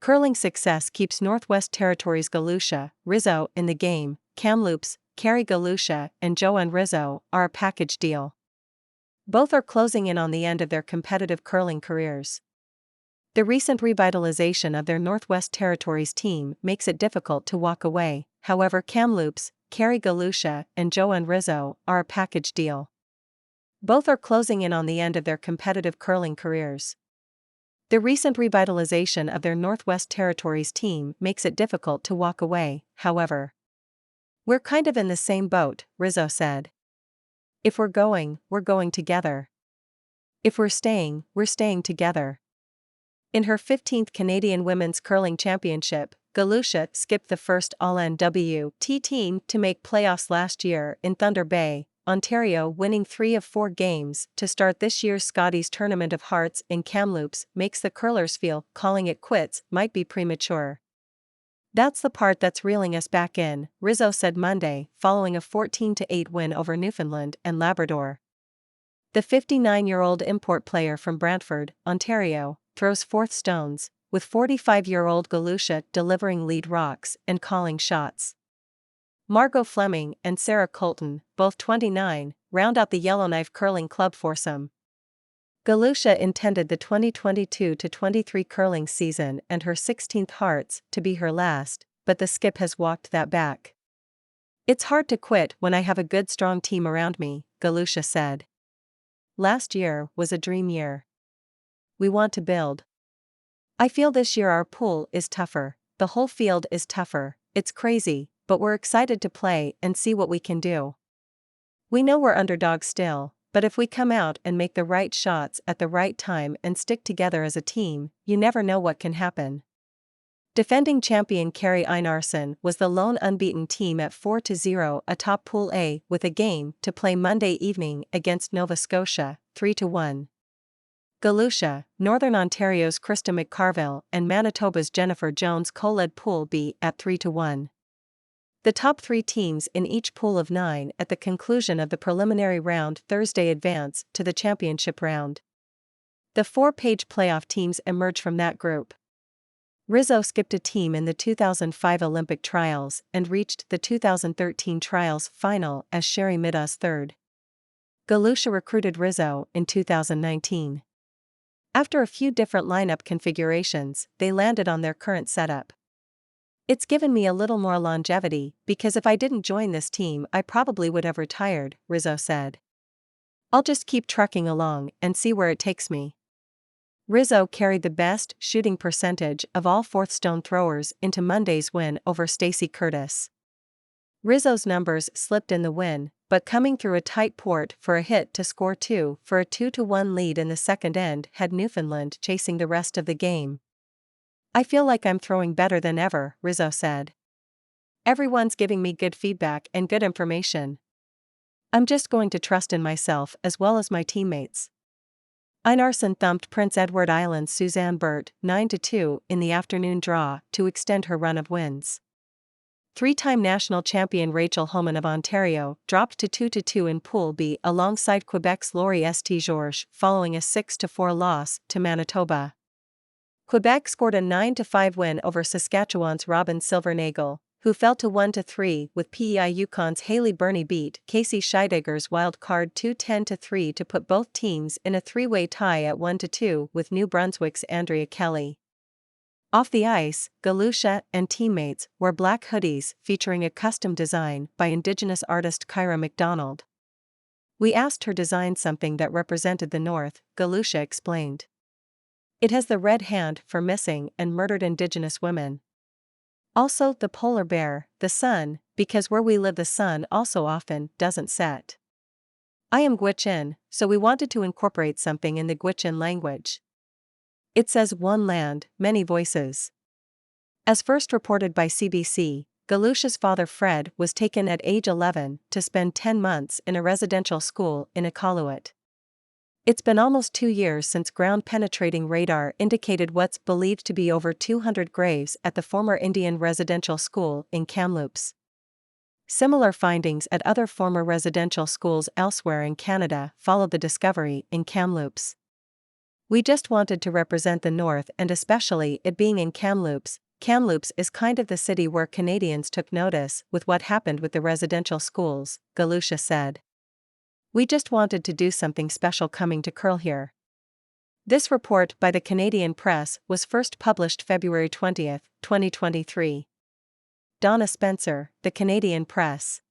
Curling success keeps Northwest Territories Galusha, Rizzo in the game. Kamloops, Kerry Galusha and Joan Rizzo are a package deal. Both are closing in on the end of their competitive curling careers. The recent revitalization of their Northwest Territories team makes it difficult to walk away. However, Kamloops, Kerry Galusha and Joan Rizzo are a package deal. Both are closing in on the end of their competitive curling careers. The recent revitalization of their Northwest Territories team makes it difficult to walk away, however. We're kind of in the same boat, Rizzo said. If we're going together. If we're staying together. In her 15th Canadian Women's Curling Championship, Galusha skipped the first All-NWT team to make playoffs last year in Thunder Bay, Ontario, winning 3 of 4 games to start this year's Scotties Tournament of Hearts in Kamloops makes the curlers feel calling it quits might be premature. That's the part that's reeling us back in, Rizzo said Monday, following a 14-8 win over Newfoundland and Labrador. The 59-year-old import player from Brantford, Ontario, throws fourth stones, with 45-year-old Galusha delivering lead rocks and calling shots. Margot Fleming and Sarah Colton, both 29, round out the Yellowknife Curling Club foursome. Galusha intended the 2022-23 curling season and her 16th Hearts to be her last, but the skip has walked that back. It's hard to quit when I have a good strong team around me, Galusha said. Last year was a dream year. We want to build. I feel this year our pool is tougher, the whole field is tougher, it's crazy, but we're excited to play and see what we can do. We know we're underdogs still, but if we come out and make the right shots at the right time and stick together as a team, you never know what can happen. Defending champion Kerry Einarsson was the lone unbeaten team at 4-0 atop Pool A with a game to play Monday evening against Nova Scotia, 3-1. Galusha, Northern Ontario's Krista McCarville and Manitoba's Jennifer Jones co-led Pool B at 3-1. The top 3 teams in each pool of 9 at the conclusion of the preliminary round Thursday advance to the championship round. The 4-page playoff teams emerge from that group. Rizzo skipped a team in the 2005 Olympic trials and reached the 2013 trials final as Sherry Middagh's third. Galusha recruited Rizzo in 2019. After a few different lineup configurations, they landed on their current setup. It's given me a little more longevity, because if I didn't join this team I probably would have retired, Rizzo said. I'll just keep trucking along and see where it takes me. Rizzo carried the best shooting percentage of all fourth stone throwers into Monday's win over Stacey Curtis. Rizzo's numbers slipped in the win, but coming through a tight port for a hit to score 2 for a 2-1 lead in the second end had Newfoundland chasing the rest of the game. I feel like I'm throwing better than ever, Rizzo said. Everyone's giving me good feedback and good information. I'm just going to trust in myself as well as my teammates. Einarsson thumped Prince Edward Island's Suzanne Burt 9-2 in the afternoon draw to extend her run of wins. 3-time national champion Rachel Homan of Ontario dropped to 2-2 in Pool B alongside Quebec's Laurie St. Georges following a 6-4 loss to Manitoba. Quebec scored a 9-5 win over Saskatchewan's Robin Silvernagle, who fell to 1-3 with PEI Yukon's Haley Burney beat Casey Scheidegger's wild card 2-10-3 to put both teams in a 3-way tie at 1-2 with New Brunswick's Andrea Kelly. Off the ice, Galusha and teammates wore black hoodies featuring a custom design by Indigenous artist Kyra McDonald. We asked her design something that represented the North, Galusha explained. It has the red hand for missing and murdered Indigenous women. Also the polar bear, the sun, because where we live the sun also often doesn't set. I am Gwich'in, so we wanted to incorporate something in the Gwich'in language. It says one land, many voices. As first reported by CBC, Galusha's father Fred was taken at age 11 to spend 10 months in a residential school in Iqaluit. It's been almost 2 years since ground-penetrating radar indicated what's believed to be over 200 graves at the former Indian residential school in Kamloops. Similar findings at other former residential schools elsewhere in Canada followed the discovery in Kamloops. We just wanted to represent the North and especially it being in Kamloops. Kamloops is kind of the city where Canadians took notice with what happened with the residential schools, Galusha said. We just wanted to do something special coming to curl here. This report by the Canadian Press was first published February 20, 2023. Donna Spencer, The Canadian Press.